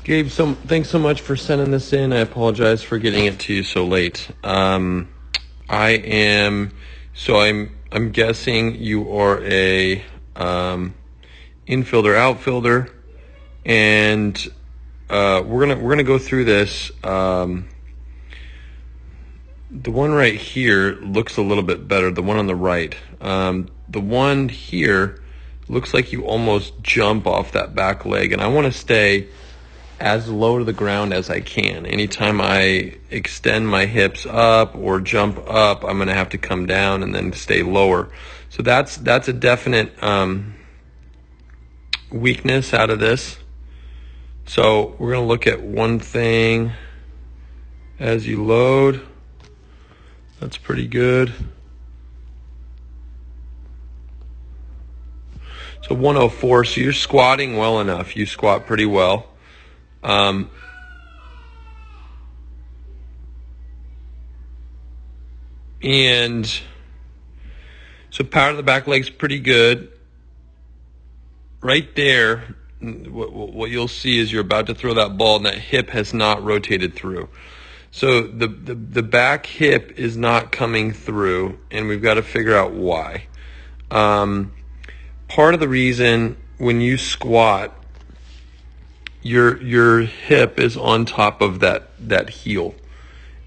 Gabe, thanks so much for sending this in. I apologize for getting it to you so late. I am I'm guessing you are a infielder outfielder, and we're gonna go through this. The one right here looks a little bit better. The one on the right, the one here looks like you almost jump off that back leg, and I want to stay as low to the ground as I can. Anytime I extend my hips up or jump up, I'm going to have to come down and then stay lower. So that's a definite weakness out of this. So we're going to look at one thing as you load. That's pretty good. So 104, so you're squatting well enough. You squat pretty well. And so power to the back leg's pretty good. Right there, what you'll see is you're about to throw that ball and that hip has not rotated through. So the back hip is not coming through, and we've got to figure out why. Part of the reason when you squat, your hip is on top of that heel.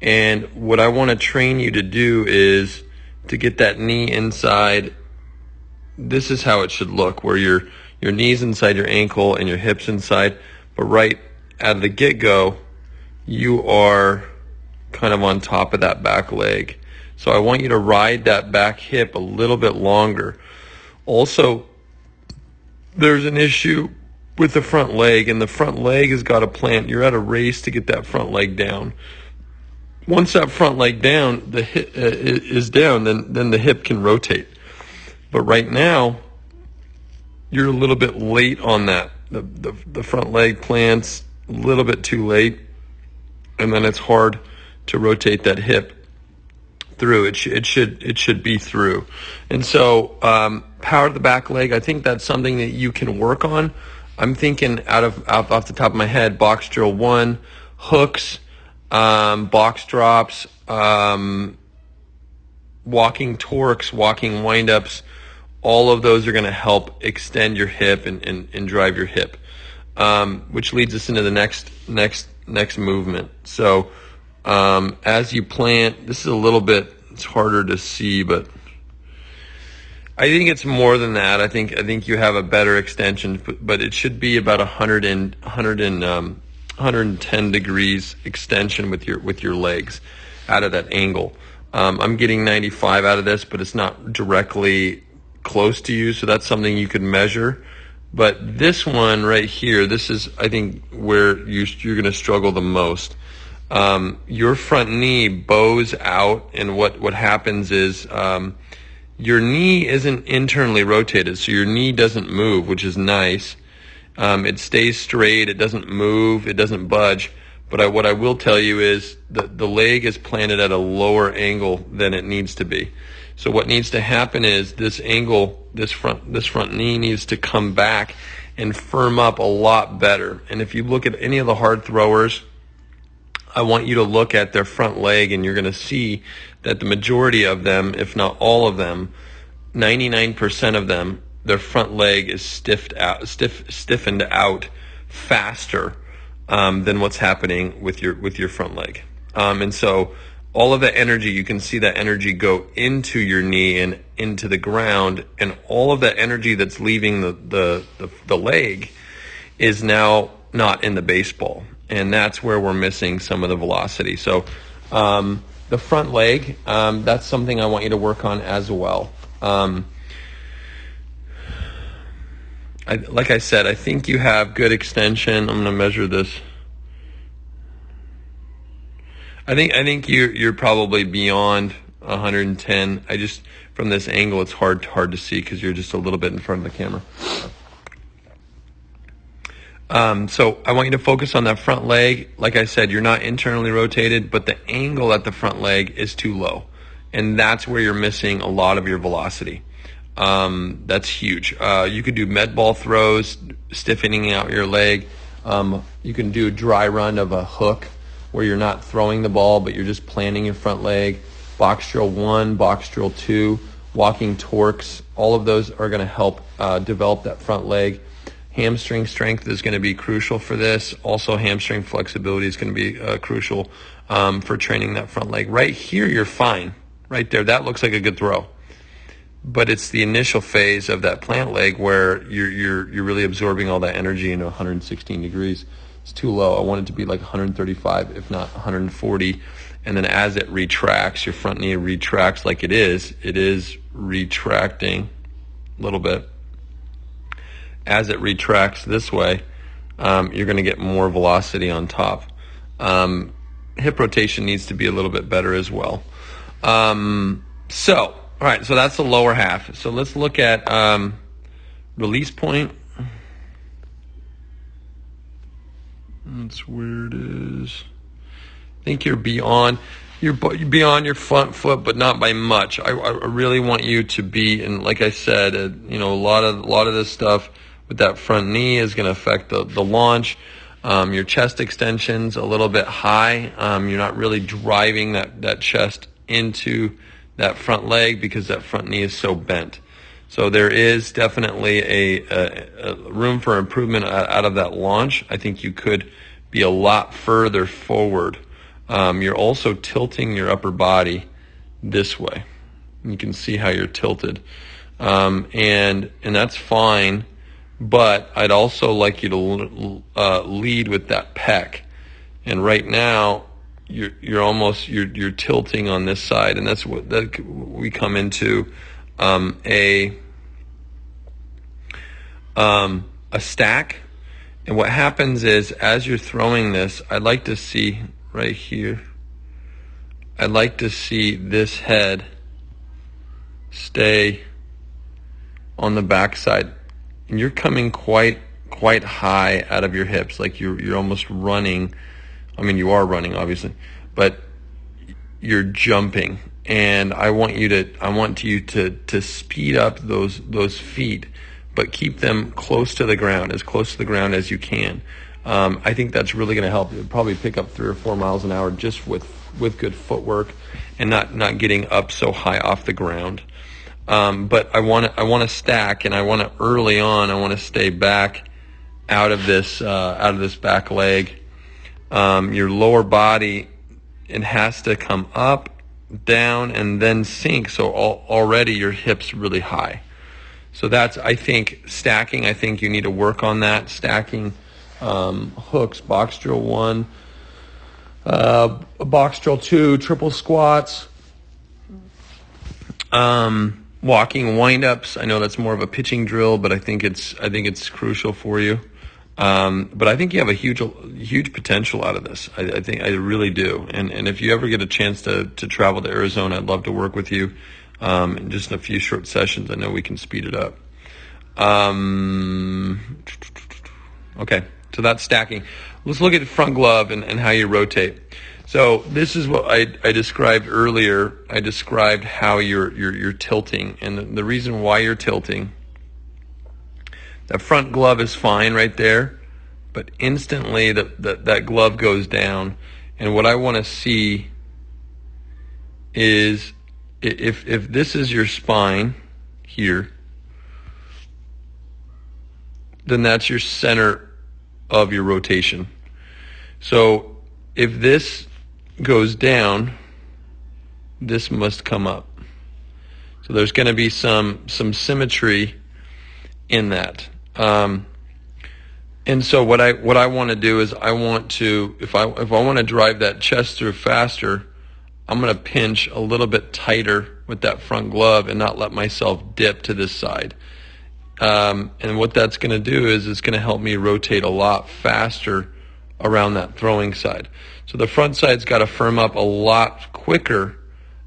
And what I want to train you to do is to get that knee inside. This is how it should look, where your knee's inside your ankle and your hips inside. But right out of the get-go, you are kind of on top of that back leg. So I want you to ride that back hip a little bit longer. Also, there's an issue with the front leg, and the front leg has got to plant. You're at a race to get that front leg down. Once that front leg down, the hip is down, then the hip can rotate. But right now, you're a little bit late on that. The front leg plants a little bit too late, and then it's hard to rotate that hip through. It should be through. And so power to the back leg, I think that's something that you can work on. I'm thinking off the top of my head, box drill 1, hooks, box drops, walking torques, walking windups. All of those are going to help extend your hip and drive your hip, which leads us into the next movement. So as you plant, this is a little bit, it's harder to see, but I think it's more than that. I think you have a better extension, but it should be about 110 degrees extension with your legs out of that angle. I'm getting 95 out of this, but it's not directly close to you, so that's something you could measure. But this one right here, this is, I think, where you're going to struggle the most. Your front knee bows out, and what happens is your knee isn't internally rotated, so your knee doesn't move, which is nice. It stays straight, it doesn't move, it doesn't budge. But what I will tell you is the leg is planted at a lower angle than it needs to be. So what needs to happen is this angle, this front knee needs to come back and firm up a lot better. And if you look at any of the hard throwers, I want you to look at their front leg, and you're going to see that the majority of them, if not all of them, 99% of them, their front leg is stiffened out faster than what's happening with your front leg. And so all of that energy, you can see that energy go into your knee and into the ground, and all of that energy that's leaving the leg is now not in the baseball. And that's where we're missing some of the velocity. So the front leg, that's something I want you to work on as well. Like I said, I think you have good extension. I'm going to measure this. I think you're probably beyond 110. From this angle, it's hard to see because you're just a little bit in front of the camera. So I want you to focus on that front leg. Like I said, you're not internally rotated, but the angle at the front leg is too low. And that's where you're missing a lot of your velocity. That's huge. You could do med ball throws, stiffening out your leg. You can do a dry run of a hook where you're not throwing the ball, but you're just planting your front leg. Box drill 1, box drill 2, walking torques, all of those are going to help develop that front leg. Hamstring strength is going to be crucial for this. Also, hamstring flexibility is going to be crucial for training that front leg. Right here, you're fine. Right there, that looks like a good throw. But it's the initial phase of that plant leg where you're really absorbing all that energy into 116 degrees. It's too low. I want it to be like 135, if not 140. And then as it retracts, your front knee retracts like it is retracting a little bit. As it retracts this way, you're going to get more velocity on top. Hip rotation needs to be a little bit better as well. All right, so that's the lower half. So let's look at release point. That's where it is. I think you're beyond your front foot, but not by much. I really want you to be, and like I said, a lot of this stuff with that front knee is going to affect the launch. Your chest extension's a little bit high. You're not really driving that chest into that front leg because that front knee is so bent. So there is definitely a room for improvement out of that launch. I think you could be a lot further forward. You're also tilting your upper body this way. You can see how you're tilted. And that's fine, but I'd also like you to lead with that pec. And right now, you're tilting on this side, and that's what we come into a stack. And what happens is, as you're throwing this, I'd like to see right here, I'd like to see this head stay on the backside, and you're coming quite high out of your hips, like you're almost running. I mean, you are running, obviously, but you're jumping, and I want you to speed up those feet, but keep them close to the ground, as close to the ground as you can. I think that's really going to help. You'll probably pick up 3 or 4 miles an hour just with good footwork and not getting up so high off the ground. But I want to stack, and I want to early on. I want to stay back out of this back leg. Your lower body, it has to come up, down, and then sink. So already your hips really high. So that's, I think, stacking. I think you need to work on that. Stacking hooks, box drill 1, box drill 2, triple squats, walking windups. I know that's more of a pitching drill, but I think it's crucial for you. But I think you have a huge potential out of this. I think I really do. And if you ever get a chance to travel to Arizona, I'd love to work with you. In just a few short sessions, I know we can speed it up. Okay, so that's stacking. Let's look at front glove and how you rotate. So this is what I described earlier. I described how you're tilting, and the reason why you're tilting. That front glove is fine right there, but instantly that glove goes down. And what I want to see is if this is your spine here, then that's your center of your rotation. So if this goes down, this must come up. So there's going to be some symmetry in that. And so what I want to do is I want to, if I want to drive that chest through faster, I'm going to pinch a little bit tighter with that front glove and not let myself dip to this side. And what that's going to do is it's going to help me rotate a lot faster around that throwing side. So the front side's got to firm up a lot quicker.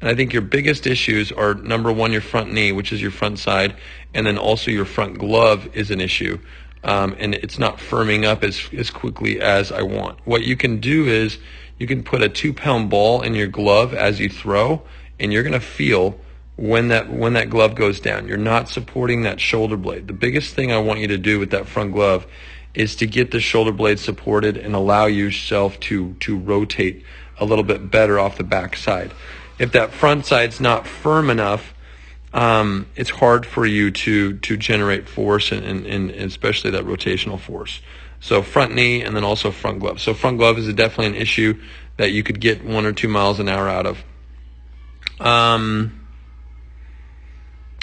And I think your biggest issues are, number one, your front knee, which is your front side, and then also your front glove is an issue. And it's not firming up as quickly as I want. What you can do is you can put a 2-pound ball in your glove as you throw, and you're going to feel when that glove goes down. You're not supporting that shoulder blade. The biggest thing I want you to do with that front glove is to get the shoulder blade supported and allow yourself to rotate a little bit better off the back side. If that front side's not firm enough, it's hard for you to generate force and especially that rotational force. So front knee and then also front glove. So front glove is definitely an issue that you could get 1 or 2 miles an hour out of.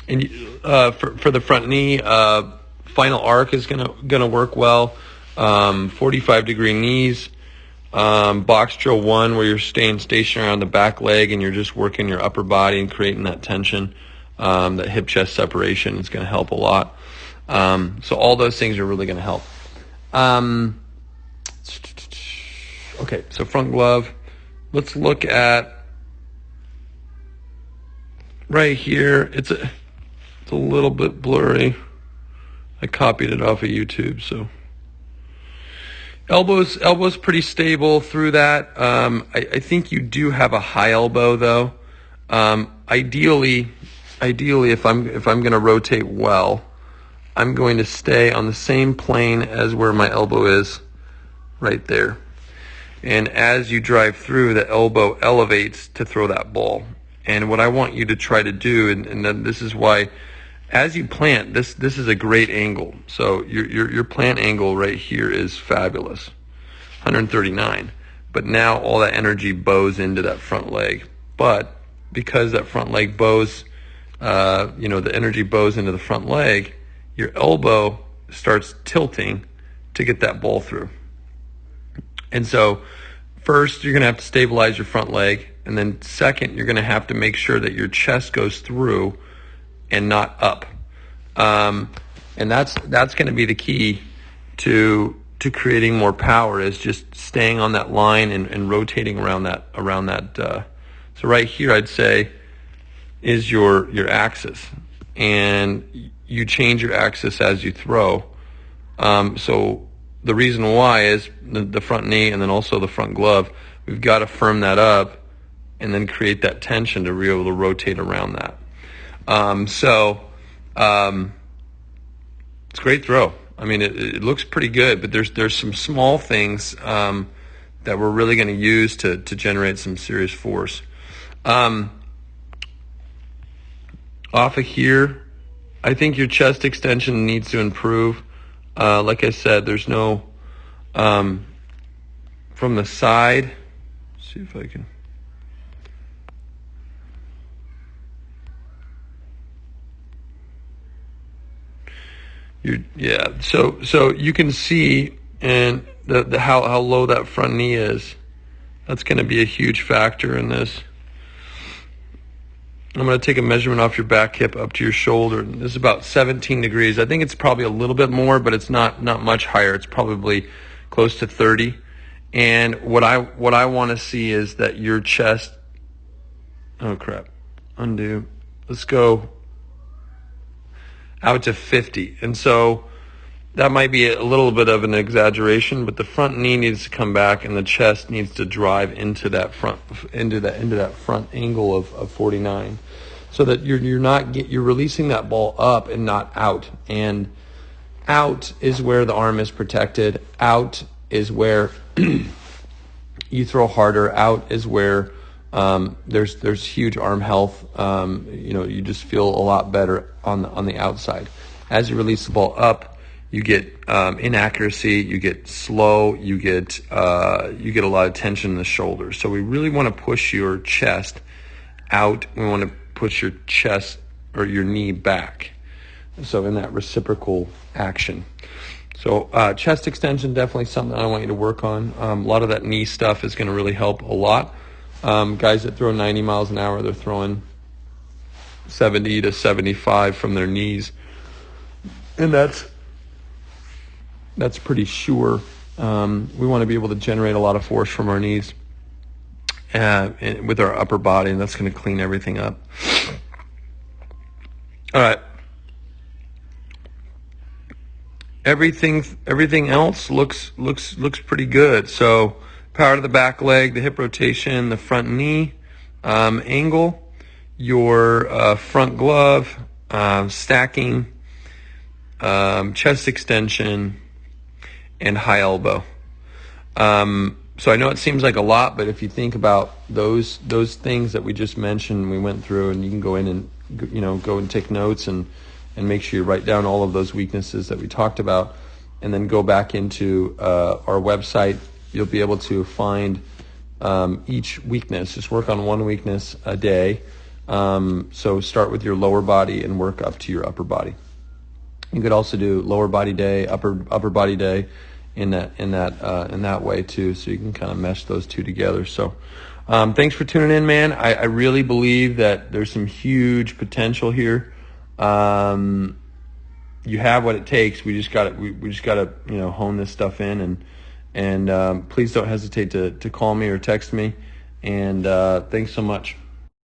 For the front knee, final arc is gonna work well. 45-degree knees. Box drill 1, where you're staying stationary on the back leg and you're just working your upper body and creating that tension. That hip chest separation is going to help a lot. So all those things are really going to help. Okay, so front glove. Let's look at right here. It's a little bit blurry. I copied it off of YouTube, so elbows pretty stable through that. I think you do have a high elbow though. Ideally, if I'm going to rotate well, I'm going to stay on the same plane as where my elbow is, right there. And as you drive through, the elbow elevates to throw that ball. And what I want you to try to do, and then this is why, as you plant, this is a great angle. So your plant angle right here is fabulous, 139. But now all that energy bows into that front leg. But because that front leg bows, the energy bows into the front leg, your elbow starts tilting to get that ball through. And so first, you're going to have to stabilize your front leg. And then second, you're going to have to make sure that your chest goes through and not up. And that's going to be the key to creating more power, is just staying on that line and rotating around that. So right here, I'd say, is your axis. And you change your axis as you throw. So the reason why is the front knee and then also the front glove. We've got to firm that up and then create that tension to be able to rotate around that. It's a great throw. I mean, it looks pretty good, but there's some small things that we're really going to use to generate some serious force. Off of here, I think your chest extension needs to improve. Like I said, there's no from the side. Let's see if I can. So you can see and how low that front knee is. That's going to be a huge factor in this. I'm going to take a measurement off your back hip up to your shoulder. This is about 17 degrees. I think it's probably a little bit more, but it's not much higher. It's probably close to 30. And what I want to see is that your chest, oh crap, undo. Let's go out to 50. And so that might be a little bit of an exaggeration, but the front knee needs to come back and the chest needs to drive into that front angle of 49, so that you're releasing that ball up and not out. And out is where the arm is protected. Out is where you throw harder. Out is where there's huge arm health. You just feel a lot better on the outside. As you release the ball up, you get inaccuracy, you get slow, you get a lot of tension in the shoulders. So we really want to push your chest out. We want to push your chest or your knee back. So in that reciprocal action. So chest extension, definitely something I want you to work on. A lot of that knee stuff is going to really help a lot. Guys that throw 90 miles an hour, they're throwing 70 to 75 from their knees. And that's pretty sure. We want to be able to generate a lot of force from our knees with our upper body, and that's going to clean everything up. All right. Everything else looks pretty good. So power to the back leg, the hip rotation, the front knee angle, your front glove, stacking, chest extension, and high elbow. So I know it seems like a lot, but if you think about those things that we just mentioned, we went through, and you can go in and go and take notes and make sure you write down all of those weaknesses that we talked about, and then go back into our website. You'll be able to find each weakness. Just work on one weakness a day. So start with your lower body and work up to your upper body. You could also do lower body day, upper body day, in that way too. So you can kind of mesh those two together. So thanks for tuning in, man. I really believe that there's some huge potential here. You have what it takes. We just got to hone this stuff in, and please don't hesitate to call me or text me. And thanks so much.